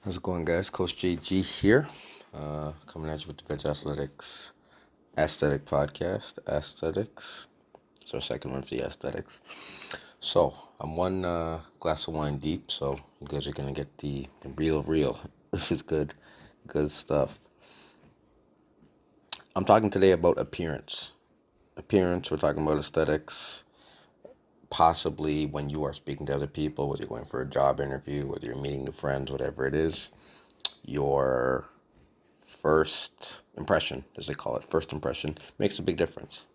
How's it going, guys? Coach JG here, coming at you with the Vej Athletics Esthetics Podcast. Aesthetics. It's our second one for the aesthetics. So, I'm one glass of wine deep, so you guys are going to get the real. This is good stuff. I'm talking today about appearance. We're talking about aesthetics, possibly when you are speaking to other people, whether you're going for a job interview, whether you're meeting new friends, whatever it is, your first impression, as they call it, first impression, makes a big difference.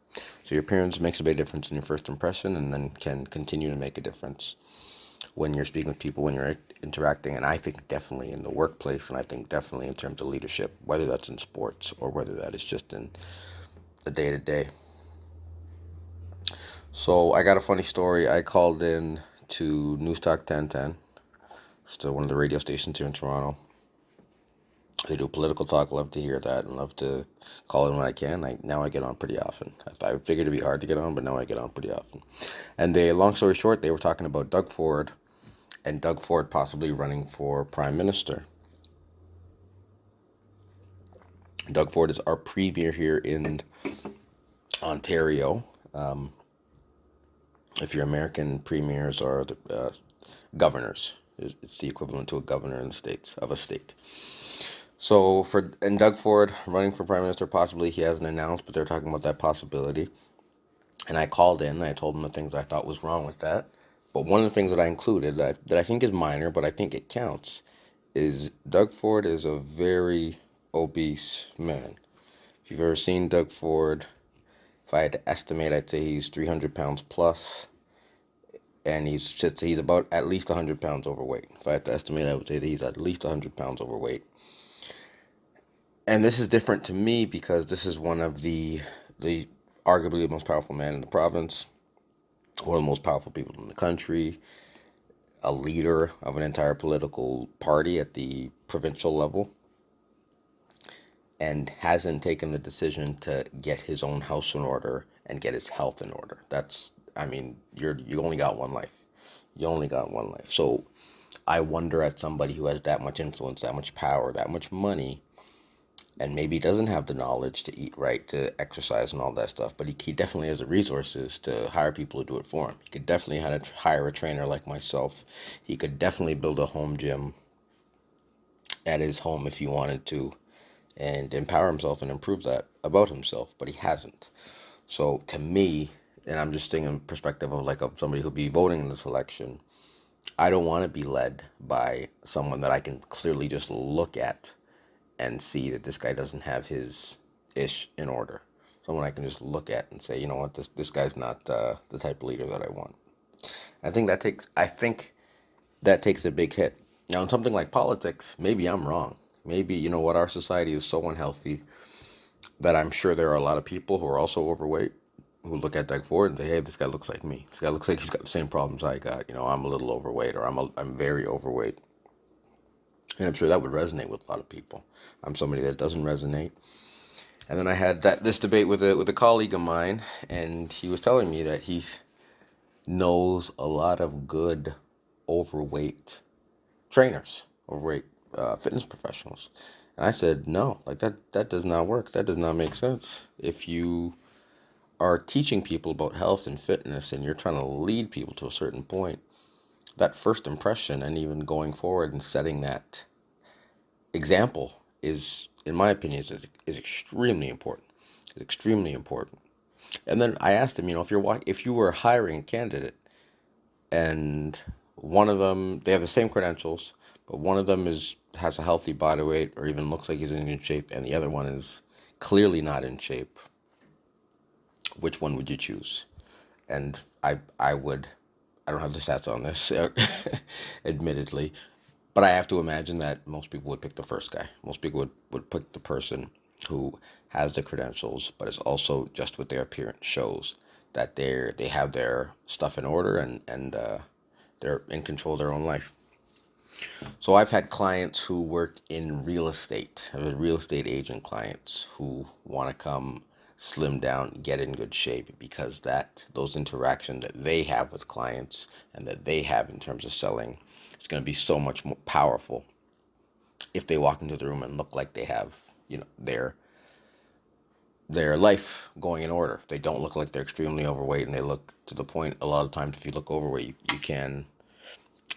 So your appearance makes a big difference in your first impression and then can continue to make a difference when you're speaking with people, when you're interacting. And I think definitely in the workplace, and I think definitely in terms of leadership, whether that's in sports or whether that is just in the day-to-day. So I got a funny story. I called in to News Talk 1010, still one of the radio stations here in Toronto. They do political talk. Love to hear that and love to call in when I can. Now I get on pretty often. I figured it'd be hard to get on, but now I get on pretty often. And long story short, they were talking about Doug Ford and Doug Ford possibly running for Prime Minister. Doug Ford is our premier here in Ontario. If you're American, premiers are the governors. It's the equivalent to a governor in the states of a state. So Doug Ford running for Prime Minister, possibly he hasn't announced, but they're talking about that possibility. And I called in and I told him the things I thought was wrong with that. But one of the things that I included that I think is minor, but I think it counts, is Doug Ford is a very obese man. If you've ever seen Doug Ford, if I had to estimate, I'd say he's 300 pounds plus, and he's about at least 100 pounds overweight. If I had to estimate, I would say that he's at least 100 pounds overweight. And this is different to me because this is one of the arguably the most powerful man in the province, one of the most powerful people in the country, a leader of an entire political party at the provincial level, and hasn't taken the decision to get his own house in order and get his health in order. You only got one life. You only got one life. So I wonder at somebody who has that much influence, that much power, that much money, and maybe doesn't have the knowledge to eat right, to exercise and all that stuff, but he definitely has the resources to hire people to do it for him. He could definitely hire a trainer like myself. He could definitely build a home gym at his home if he wanted to and empower himself and improve that about himself, but he hasn't. So to me, and I'm just thinking in perspective of somebody who'll be voting in this election, I don't want to be led by someone that I can clearly just look at and see that this guy doesn't have his ish in order. Someone I can just look at and say, you know what, this guy's not the type of leader that I want. I think that takes a big hit. Now, in something like politics, maybe I'm wrong. Maybe, you know what, our society is so unhealthy that I'm sure there are a lot of people who are also overweight who look at Doug Ford and say, hey, this guy looks like me. This guy looks like he's got the same problems I got. You know, I'm a little overweight, or I'm very overweight. And I'm sure that would resonate with a lot of people. I'm somebody that doesn't resonate. And then I had this debate with a colleague of mine, and he was telling me that he knows a lot of good overweight trainers, overweight fitness professionals. And I said, no, like that does not work. That does not make sense. If you are teaching people about health and fitness and you're trying to lead people to a certain point, that first impression and even going forward and setting that example is, in my opinion, is extremely important. It's extremely important. And then I asked him, you know, if you were hiring a candidate and one of them, they have the same credentials, but one of them has a healthy body weight or even looks like he's in good shape, and the other one is clearly not in shape, which one would you choose? And I don't have the stats on this, admittedly, but I have to imagine that most people would pick the first guy. Most people would pick the person who has the credentials, but is also just with their appearance shows that they have their stuff in order and they're in control of their own life. So I've had clients who work in real estate. I've had real estate agent clients who want to come slim down, get in good shape because those interactions that they have with clients and that they have in terms of selling is going to be so much more powerful if they walk into the room and look like they have, their life going in order. If they don't look like they're extremely overweight, and they look to the point, a lot of times if you look overweight, you can,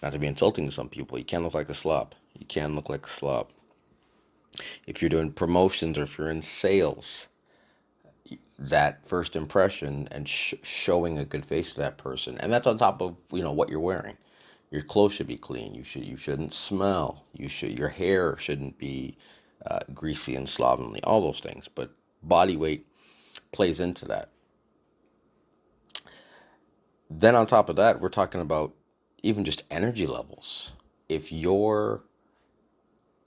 not to be insulting to some people, you can look like a slob. You can look like a slob. If you're doing promotions or if you're in sales, that first impression and showing a good face to that person, and that's on top of what you're wearing. Your clothes should be clean. You shouldn't smell. Your hair shouldn't be greasy and slovenly. All those things, but body weight plays into that. Then on top of that, we're talking about even just energy levels. If you're,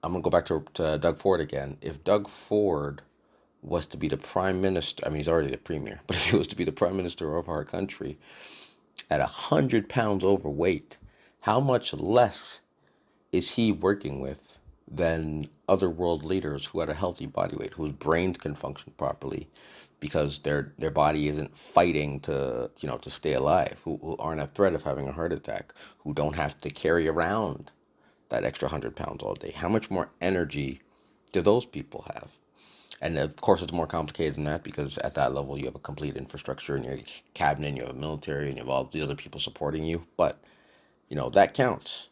I'm gonna go back to Doug Ford again. If Doug Ford was to be the prime minister, I mean, he's already the premier, but if he was to be the prime minister of our country at 100 pounds overweight, how much less is he working with than other world leaders who had a healthy body weight, whose brains can function properly because their body isn't fighting to stay alive, who aren't a threat of having a heart attack, who don't have to carry around that extra 100 pounds all day? How much more energy do those people have? And of course, it's more complicated than that, because at that level, you have a complete infrastructure in your cabinet, and you have a military, and you have all the other people supporting you. But, that counts.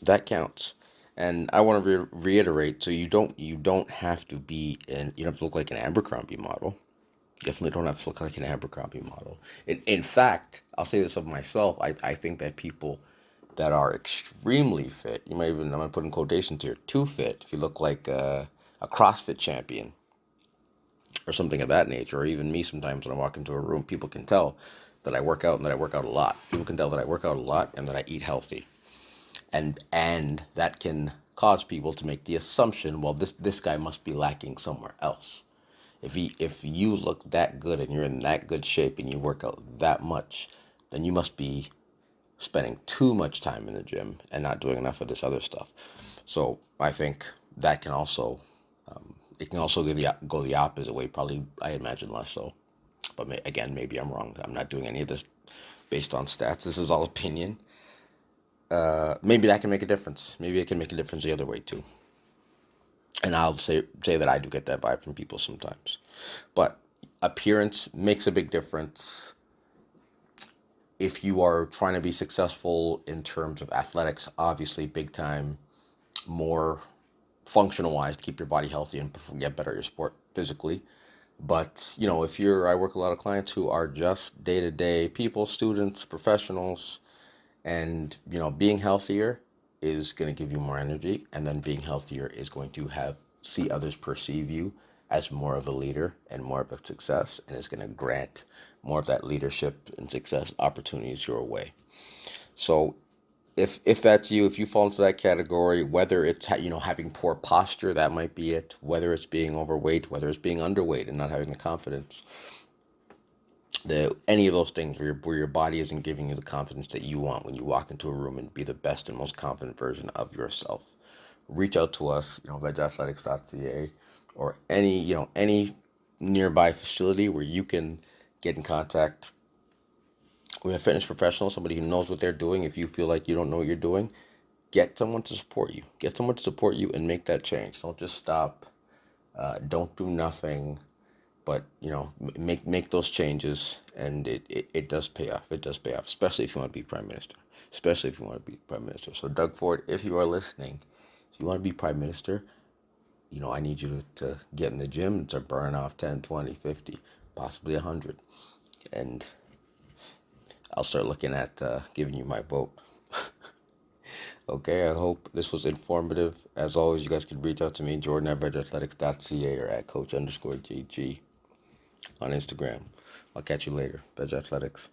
That counts. And I want to reiterate, so you don't have to be you don't have to look like an Abercrombie model. You definitely don't have to look like an Abercrombie model. In fact, I'll say this of myself, I think that people that are extremely fit, you might even, I'm going to put in quotations here, too fit, if you look like a CrossFit champion or something of that nature, or even me sometimes when I walk into a room, people can tell that I work out and that I work out a lot. People can tell that I work out a lot and that I eat healthy. And that can cause people to make the assumption, well, this guy must be lacking somewhere else. If you look that good and you're in that good shape and you work out that much, then you must be spending too much time in the gym and not doing enough of this other stuff. So I think that can also it can also go the opposite way. Probably, I imagine less so. But again, maybe I'm wrong. I'm not doing any of this based on stats. This is all opinion. Maybe that can make a difference. Maybe it can make a difference the other way too. And I'll say that I do get that vibe from people sometimes. But appearance makes a big difference. If you are trying to be successful in terms of athletics, obviously big time, more functional wise, to keep your body healthy and get better at your sport physically. But, I work a lot of clients who are just day-to-day people, students, professionals, and, being healthier is going to give you more energy, and then being healthier is going to see others perceive you as more of a leader and more of a success, and is going to grant more of that leadership and success opportunities your way. So if that's you, if you fall into that category, whether it's having poor posture, that might be it. Whether it's being overweight, whether it's being underweight and not having the confidence, any of those things where your body isn't giving you the confidence that you want when you walk into a room and be the best and most confident version of yourself, reach out to us, vejathletics.ca, or any nearby facility where you can get in contact with a fitness professional, somebody who knows what they're doing. If you feel like you don't know what you're doing, get someone to support you. Get someone to support you and make that change. Don't just stop. Don't do nothing. But, make those changes, and it does pay off. It does pay off, especially if you want to be prime minister. Especially if you want to be prime minister. So, Doug Ford, if you are listening, if you want to be prime minister, I need you to get in the gym and to burn off 10, 20, 50, possibly 100. And I'll start looking at giving you my vote. Okay, I hope this was informative. As always, you guys can reach out to me, Jordan at vejathletics.ca, or at coach_JG on Instagram. I'll catch you later. Vej Athletics.